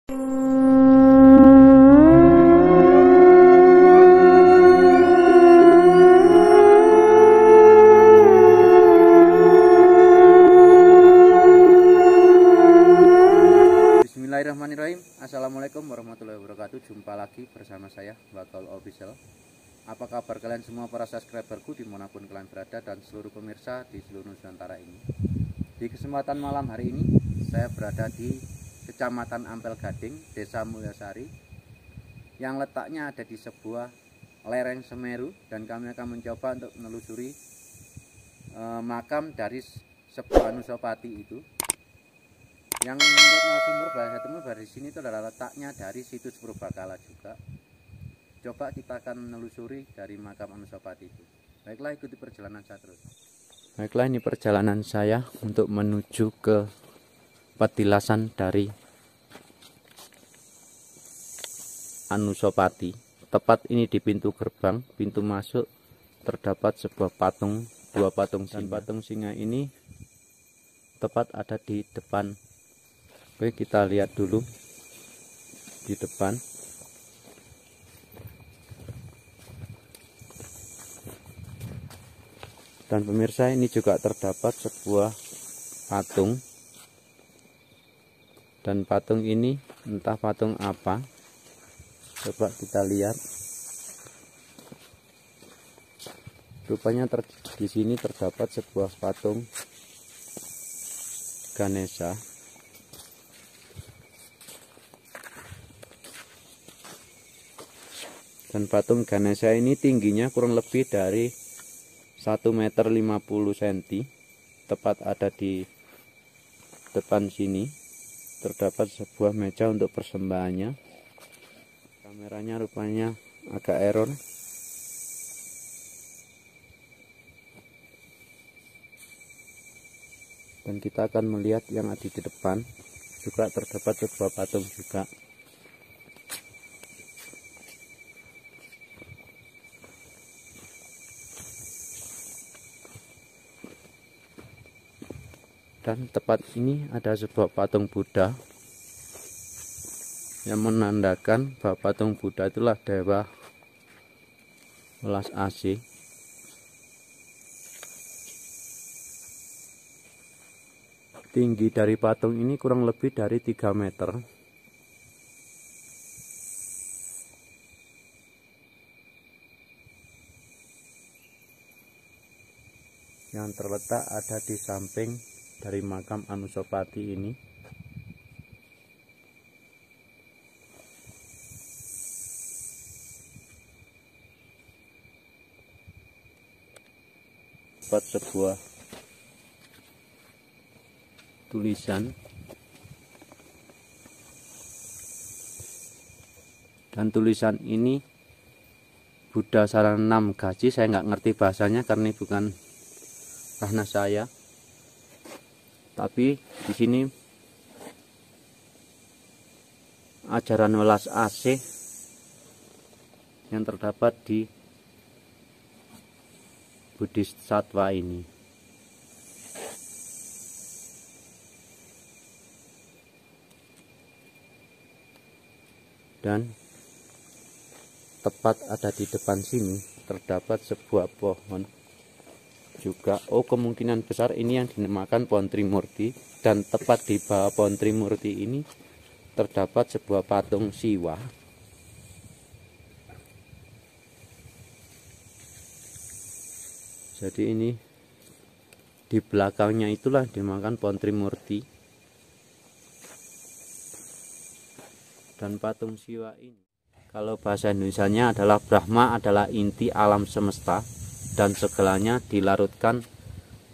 Bismillahirrahmanirrahim. Assalamualaikum warahmatullahi wabarakatuh. Jumpa lagi bersama saya Bakal Official. Apa kabar kalian semua para subscriberku dimanapun kalian berada dan seluruh pemirsa di seluruh Nusantara ini. Di kesempatan malam hari ini saya berada di Kecamatan Ampel Gading, Desa Mulyasari, yang letaknya ada di sebuah lereng Semeru, dan kami akan mencoba untuk menelusuri makam dari sebuah Anusapati itu. Yang menurut narasumber bahasa temu di sini itu adalah letaknya dari situs Purbakala juga. Coba kita akan menelusuri dari makam Anusapati itu. Baiklah, ikuti perjalanan saya terus. Baiklah, ini perjalanan saya untuk menuju ke petilasan dari Anusapati. Tepat ini di pintu gerbang, pintu masuk terdapat sebuah patung, dua patung singa. Dan patung singa ini tepat ada di depan. Oke, kita lihat dulu di depan. Dan pemirsa, ini juga terdapat sebuah patung. Dan patung ini entah patung apa. Coba kita lihat. Rupanya di sini terdapat sebuah patung Ganesha. Dan patung Ganesha ini tingginya kurang lebih dari 1,50 meter. Tepat ada di depan sini. Terdapat sebuah meja untuk persembahannya. Kameranya rupanya agak error. Dan kita akan melihat yang ada di depan. Juga terdapat sebuah patung juga. Dan tepat ini ada sebuah patung Buddha yang menandakan bahwa patung Buddha itulah dewa welas asih. Tinggi dari patung ini kurang lebih dari 3 meter. Yang terletak ada di samping dari makam Anusapati ini. Dapat sebuah tulisan, dan tulisan ini Buddha Saranam Gaji. Saya nggak ngerti bahasanya karena ini bukan ranah saya. Tapi di sini ajaran welas asih yang terdapat di Bodhisattva ini. Dan tepat ada di depan sini terdapat sebuah pohon juga. Kemungkinan besar ini yang dinamakan pohon Trimurti. Dan tepat di bawah pohon Trimurti ini terdapat sebuah patung Siwa. Jadi ini di belakangnya itulah dinamakan pohon Trimurti. Dan patung Siwa ini, kalau bahasa Indonesianya adalah Brahma adalah inti alam semesta, dan segalanya dilarutkan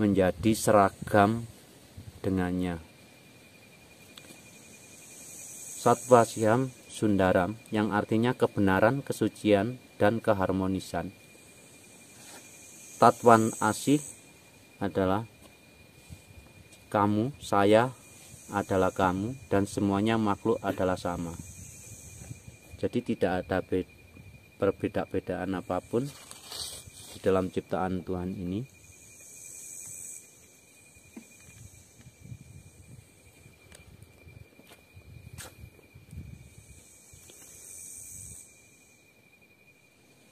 menjadi seragam dengannya. Sattva Siham Sundaram, yang artinya kebenaran, kesucian, dan keharmonisan. Tatwan Asih adalah kamu, saya adalah kamu, dan semuanya makhluk adalah sama. Jadi tidak ada perbedaan apapun di dalam ciptaan Tuhan ini.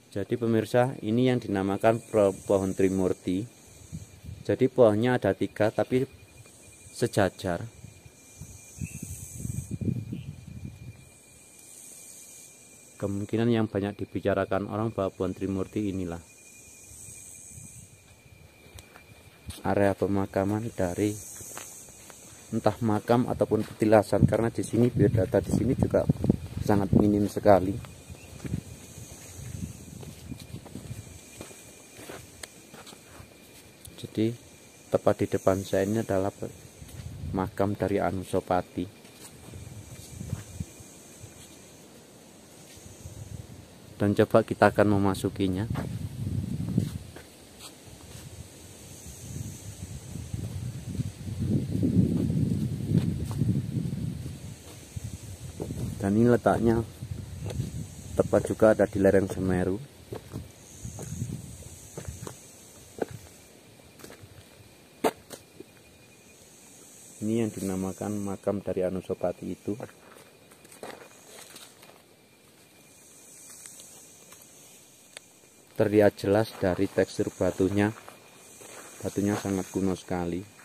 Jadi pemirsa, ini yang dinamakan pohon Trimurti. Jadi pohonnya ada 3 tapi sejajar. Kemungkinan yang banyak dibicarakan orang bahwa pohon Trimurti inilah area pemakaman dari entah makam ataupun petilasan, karena di sini biodata di sini juga sangat minim sekali. Jadi tepat di depan saya ini adalah makam dari Anusapati. Dan coba kita akan memasukinya. Dan ini letaknya tepat juga ada di lereng Semeru. Ini yang dinamakan makam dari Anusapati itu. Terlihat jelas dari tekstur batunya. Batunya sangat kuno sekali.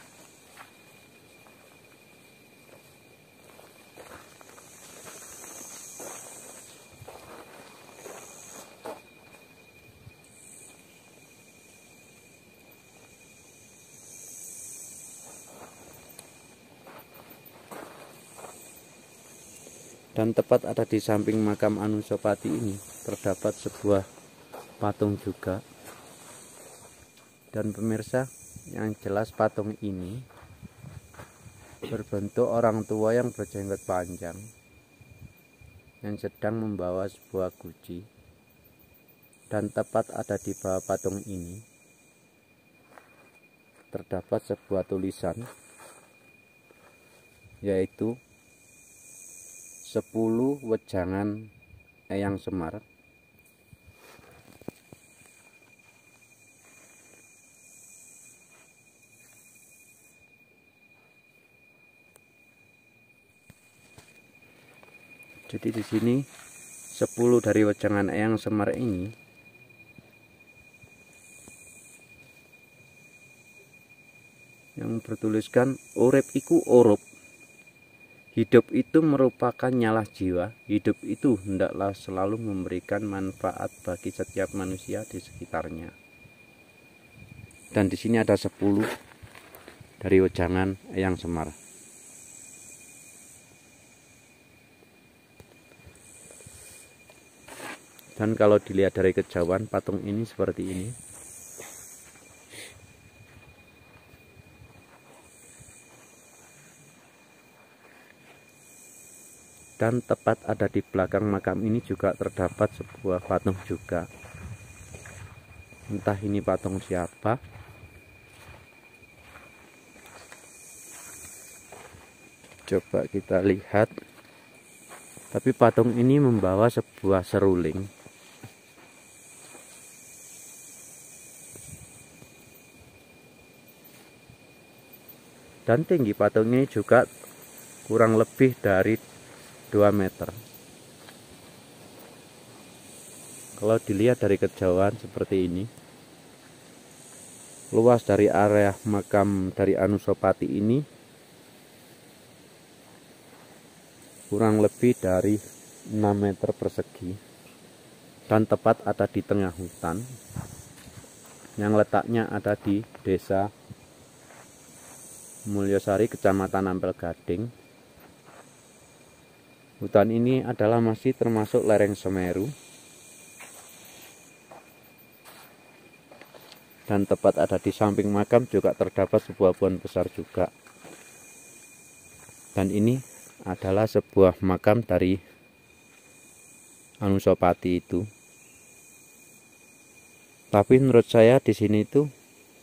Dan tepat ada di samping makam Anusapati ini terdapat sebuah patung juga. Dan pemirsa, yang jelas patung ini berbentuk orang tua yang berjenggot panjang yang sedang membawa sebuah guci. Dan tepat ada di bawah patung ini terdapat sebuah tulisan, yaitu 10 wejangan Eyang Semar. Jadi di sini 10 dari wejangan Eyang Semar ini yang bertuliskan urip iku orup. Hidup itu merupakan nyalah jiwa. Hidup itu hendaklah selalu memberikan manfaat bagi setiap manusia di sekitarnya. Dan di sini ada 10 dari wejangan Eyang Semar. Dan kalau dilihat dari kejauhan, patung ini seperti ini. Dan tepat ada di belakang makam ini juga terdapat sebuah patung juga. Entah ini patung siapa. Coba kita lihat. Tapi patung ini membawa sebuah seruling. Dan tinggi patung ini juga kurang lebih dari 2 meter. Kalau dilihat dari kejauhan seperti ini, luas dari area makam dari Anusapati ini kurang lebih dari 6 meter persegi, dan tepat ada di tengah hutan yang letaknya ada di Desa Mulyosari, Kecamatan Ampel Gading. Hutan ini adalah masih termasuk lereng Semeru. Dan tepat ada di samping makam juga terdapat sebuah pohon besar juga. Dan ini adalah sebuah makam dari Anusapati itu. Tapi menurut saya di sini itu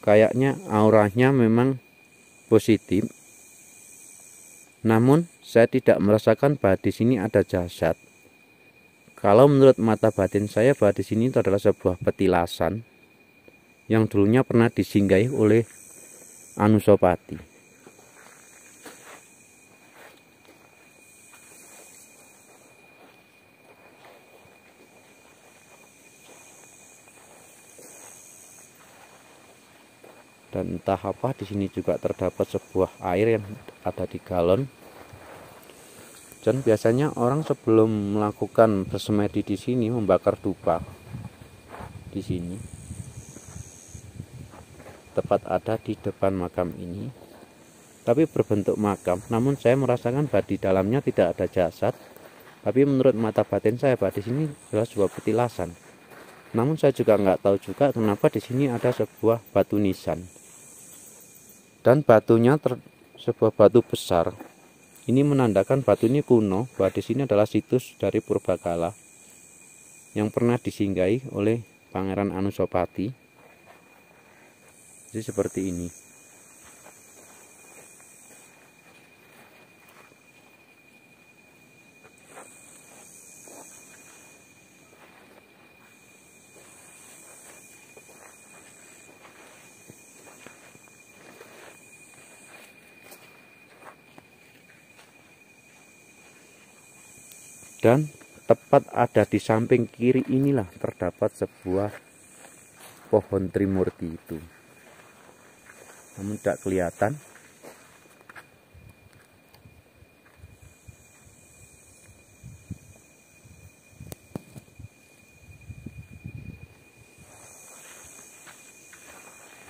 kayaknya auranya memang positif. Namun saya tidak merasakan bahwa di sini ada jasad. Kalau menurut mata batin saya bahwa di sini itu adalah sebuah petilasan yang dulunya pernah disinggahi oleh Anusapati. Dan entah apa, di sini juga terdapat sebuah air yang ada di galon. Dan biasanya orang sebelum melakukan bersemedi di sini membakar dupa di sini, tepat ada di depan makam ini, tapi berbentuk makam. Namun saya merasakan bahwa di dalamnya tidak ada jasad, tapi menurut mata batin saya bahwa di sini adalah sebuah petilasan. Namun saya juga nggak tahu juga kenapa di sini ada sebuah batu nisan. Dan batunya sebuah batu besar. Ini menandakan batu ini kuno, bahwa di sini adalah situs dari purbakala yang pernah disinggahi oleh Pangeran Anusapati. Jadi seperti ini. Dan tepat ada di samping kiri inilah terdapat sebuah pohon Trimurti itu. Namun tidak kelihatan.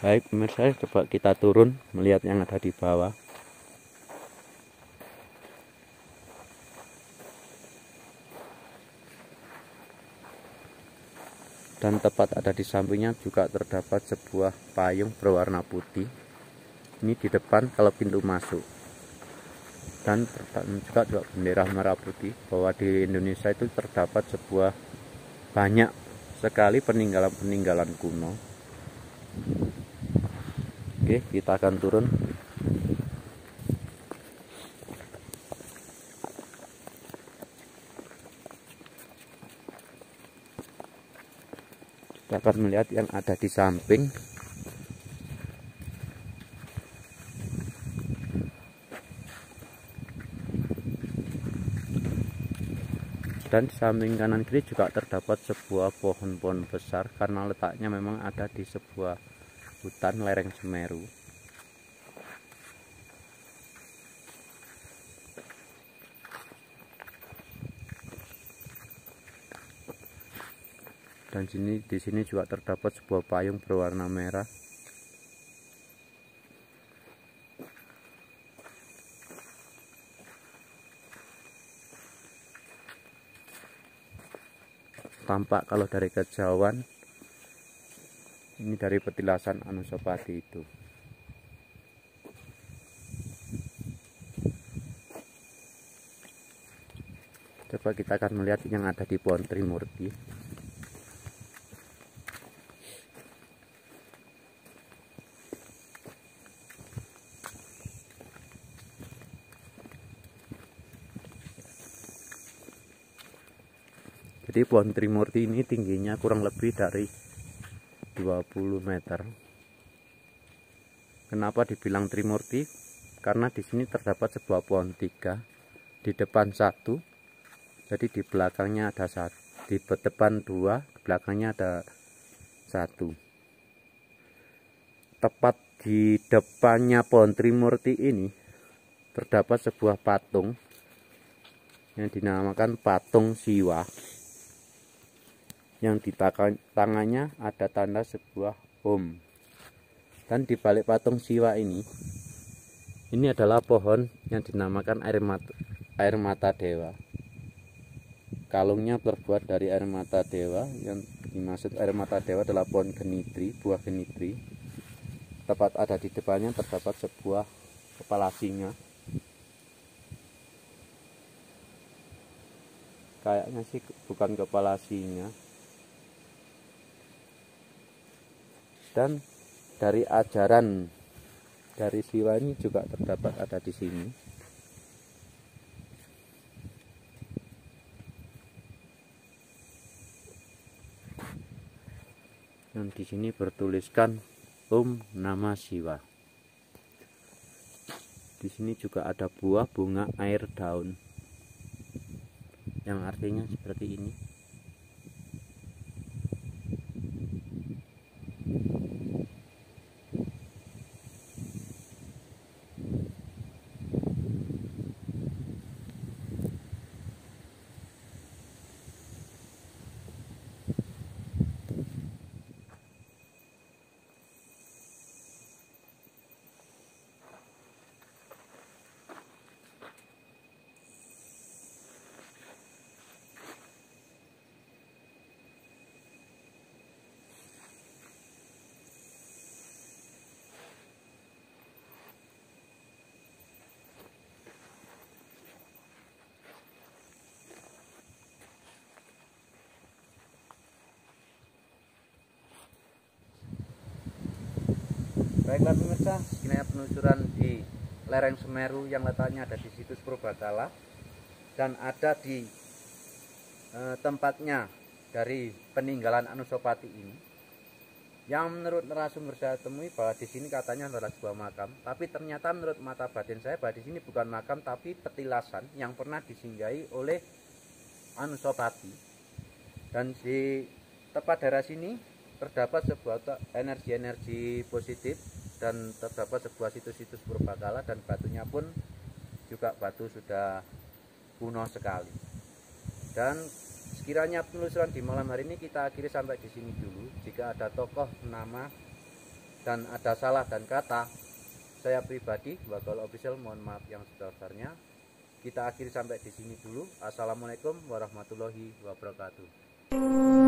Baik pemirsa, coba kita turun melihat yang ada di bawah. Dan tepat ada di sampingnya juga terdapat sebuah payung berwarna putih. Ini di depan kalau pintu masuk. Dan juga bendera merah putih, bahwa di Indonesia itu terdapat sebuah banyak sekali peninggalan-peninggalan kuno. Oke, kita akan turun. Dapat melihat yang ada di samping. Dan di samping kanan kiri juga terdapat sebuah pohon-pohon besar, karena letaknya memang ada di sebuah hutan lereng Semeru. Dan di sini juga terdapat sebuah payung berwarna merah. Tampak kalau dari kejauhan ini dari petilasan Anusapati itu. Coba kita akan melihat yang ada di pohon Trimurti. Jadi pohon Trimurti ini tingginya kurang lebih dari 20 meter. Kenapa dibilang Trimurti? Karena di sini terdapat sebuah pohon 3, di depan 1. Jadi di belakangnya ada 1, di depan 2, di belakangnya ada 1. Tepat di depannya pohon Trimurti ini terdapat sebuah patung yang dinamakan patung Siwa. Yang di tangannya ada tanda sebuah Om. Dan di balik patung Siwa ini adalah pohon yang dinamakan air mata dewa. Kalungnya terbuat dari air mata dewa. Yang dimaksud air mata dewa adalah pohon genitri, buah genitri. Tepat ada di depannya terdapat sebuah kepala singa. Kayaknya sih bukan kepala singa. Dan dari ajaran dari Siwa ini juga terdapat ada di sini. Dan di sini bertuliskan Om Namah Siwa. Di sini juga ada buah, bunga, air, daun, yang artinya seperti ini. Baiklah pemirsa, sekian penelusuran di lereng Semeru yang letaknya ada di situs Purbakala dan ada di tempatnya dari peninggalan Anusapati ini. Yang menurut narasumber saya temui bahwa di sini katanya adalah sebuah makam, tapi ternyata menurut mata batin saya bahwa di sini bukan makam tapi petilasan yang pernah disinggahi oleh Anusapati. Dan di tepat daerah sini terdapat sebuah energi-energi positif dan terdapat sebuah situs-situs purbakala dan batunya pun juga batu sudah kuno sekali. Dan sekiranya penelusuran di malam hari ini kita akhiri sampai di sini dulu. Jika ada tokoh, nama, dan ada salah dan kata, saya pribadi Bakal Official mohon maaf yang sebesar-besarnya. Kita akhiri sampai di sini dulu. Assalamualaikum warahmatullahi wabarakatuh.